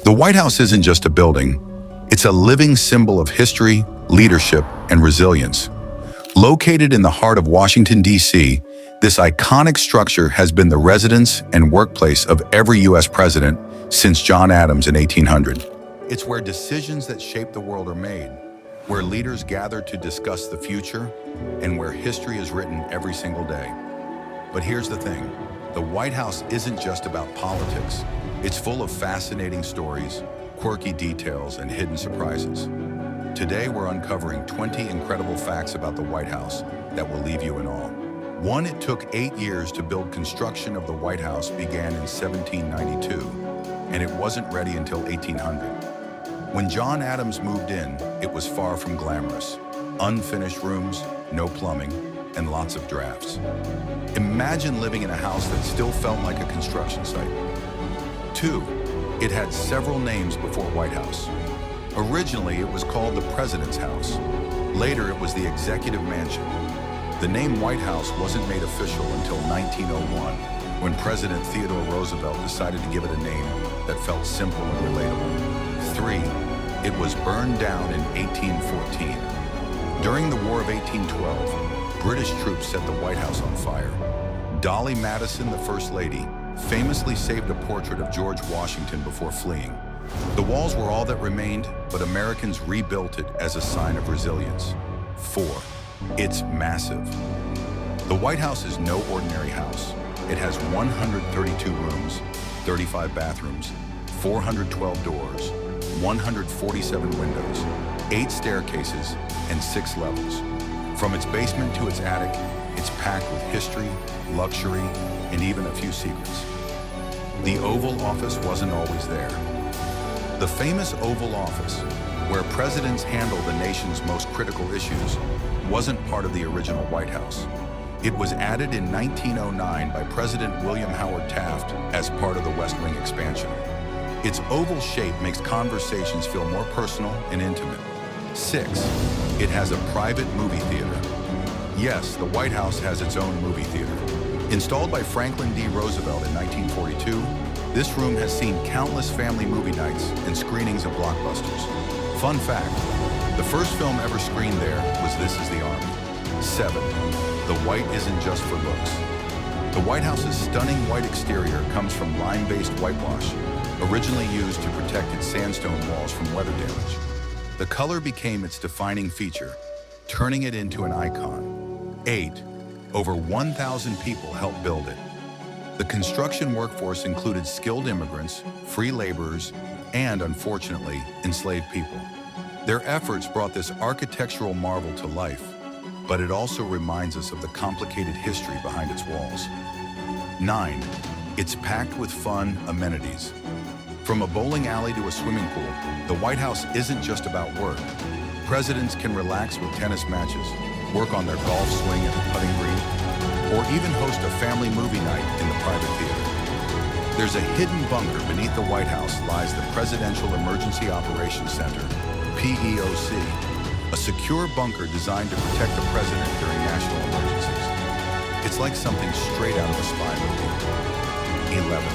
The White House isn't just a building, it's a living symbol of history, leadership, and resilience. Located in the heart of Washington, D.C., this iconic structure has been the residence and workplace of every U.S. president since John Adams in 1800. It's where decisions that shape the world are made, where leaders gather to discuss the future, and where history is written every single day. But here's the thing, the White House isn't just about politics. It's full of fascinating stories, quirky details, and hidden surprises. Today, we're uncovering 20 incredible facts about the White House that will leave you in awe. 1. It took 8 years to build. Construction of the White House began in 1792, and it wasn't ready until 1800. When John Adams moved in, it was far from glamorous. Unfinished rooms, no plumbing, and lots of drafts. Imagine living in a house that still felt like a construction site. 2. It had several names before White House. Originally, it was called the President's House. Later, it was the Executive Mansion. The name White House wasn't made official until 1901, when President Theodore Roosevelt decided to give it a name that felt simple and relatable. 3. It was burned down in 1814. During the War of 1812, British troops set the White House on fire. Dolly Madison, the First Lady, famously saved a portrait of George Washington before fleeing. The walls were all that remained, but Americans rebuilt it as a sign of resilience. 4. It's massive. The White House is no ordinary house. It has 132 rooms, 35 bathrooms, 412 doors, 147 windows, 8 staircases, and 6 levels. From its basement to its attic, it's packed with history, luxury, and even a few secrets. The Oval Office wasn't always there. The famous Oval Office, where presidents handle the nation's most critical issues, wasn't part of the original White House. It was added in 1909 by President William Howard Taft as part of the West Wing expansion. Its oval shape makes conversations feel more personal and intimate. 6. It has a private movie theater. Yes, the White House has its own movie theater. Installed by Franklin D. Roosevelt in 1942, this room has seen countless family movie nights and screenings of blockbusters. Fun fact, the first film ever screened there was This Is the Army. 7. The white isn't just for looks. The White House's stunning white exterior comes from lime-based whitewash, originally used to protect its sandstone walls from weather damage. The color became its defining feature, turning it into an icon. 8. Over 1,000 people helped build it. The construction workforce included skilled immigrants, free laborers, and, unfortunately, enslaved people. Their efforts brought this architectural marvel to life, but it also reminds us of the complicated history behind its walls. 9. It's packed with fun amenities. From a bowling alley to a swimming pool, the White House isn't just about work. Presidents can relax with tennis matches, work on their golf swing at the putting green, or even host a family movie night in the private theater. There's a hidden bunker beneath the White House lies the Presidential Emergency Operations Center, PEOC, a secure bunker designed to protect the president during national emergencies. It's like something straight out of a spy movie. 11.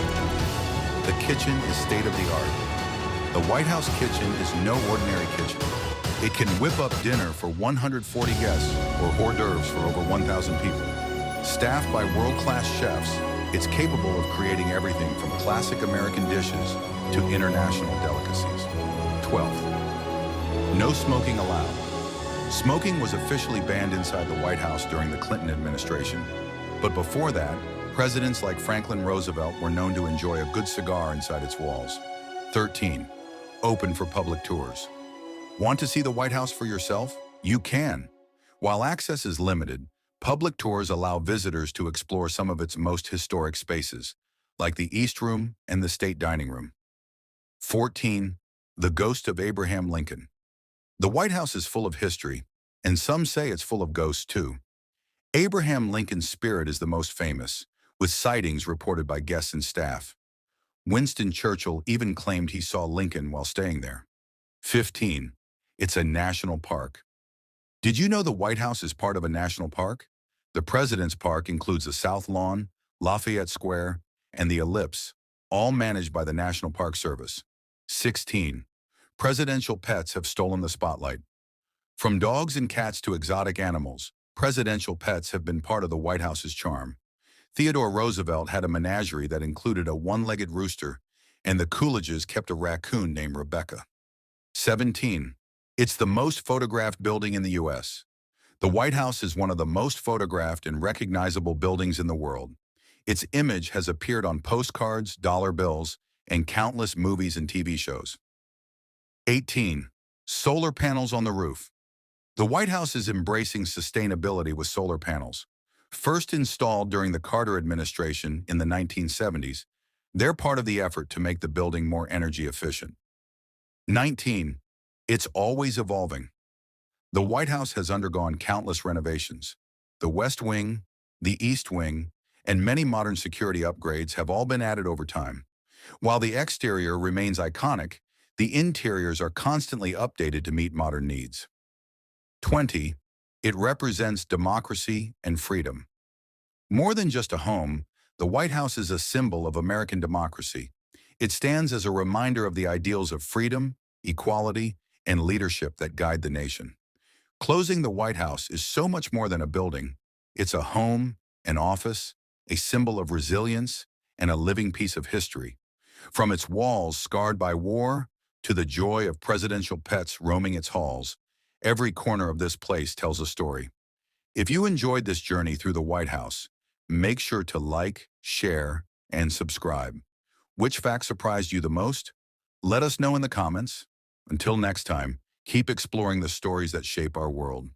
The kitchen is state-of-the-art. The White House kitchen is no ordinary kitchen. It can whip up dinner for 140 guests or hors d'oeuvres for over 1,000 people. Staffed by world-class chefs, it's capable of creating everything from classic American dishes to international delicacies. 12. No smoking allowed. Smoking was officially banned inside the White House during the Clinton administration. But before that, presidents like Franklin Roosevelt were known to enjoy a good cigar inside its walls. 13. Open for public tours. Want to see the White House for yourself? You can. While access is limited, public tours allow visitors to explore some of its most historic spaces, like the East Room and the State Dining Room. 14. The Ghost of Abraham Lincoln. The White House is full of history, and some say it's full of ghosts too. Abraham Lincoln's spirit is the most famous, with sightings reported by guests and staff. Winston Churchill even claimed he saw Lincoln while staying there. 15. It's a national park. Did you know the White House is part of a national park? The President's Park includes the South Lawn, Lafayette Square, and the Ellipse, all managed by the National Park Service. 16. Presidential pets have stolen the spotlight. From dogs and cats to exotic animals, presidential pets have been part of the White House's charm. Theodore Roosevelt had a menagerie that included a one-legged rooster, and the Coolidges kept a raccoon named Rebecca. 17. It's the most photographed building in the U.S. The White House is one of the most photographed and recognizable buildings in the world. Its image has appeared on postcards, dollar bills, and countless movies and TV shows. 18. Solar panels on the roof. The White House is embracing sustainability with solar panels. First installed during the Carter administration in the 1970s, they're part of the effort to make the building more energy efficient. 19. It's always evolving. The White House has undergone countless renovations. The West Wing, the East Wing, and many modern security upgrades have all been added over time. While the exterior remains iconic, the interiors are constantly updated to meet modern needs. 20. It represents democracy and freedom. More than just a home, the White House is a symbol of American democracy. It stands as a reminder of the ideals of freedom, equality, and leadership that guide the nation. Closing the White House is so much more than a building. It's a home, an office, a symbol of resilience, and a living piece of history. From its walls scarred by war to the joy of presidential pets roaming its halls, every corner of this place tells a story. If you enjoyed this journey through the White House, make sure to like, share, and subscribe. Which fact surprised you the most? Let us know in the comments. Until next time, keep exploring the stories that shape our world.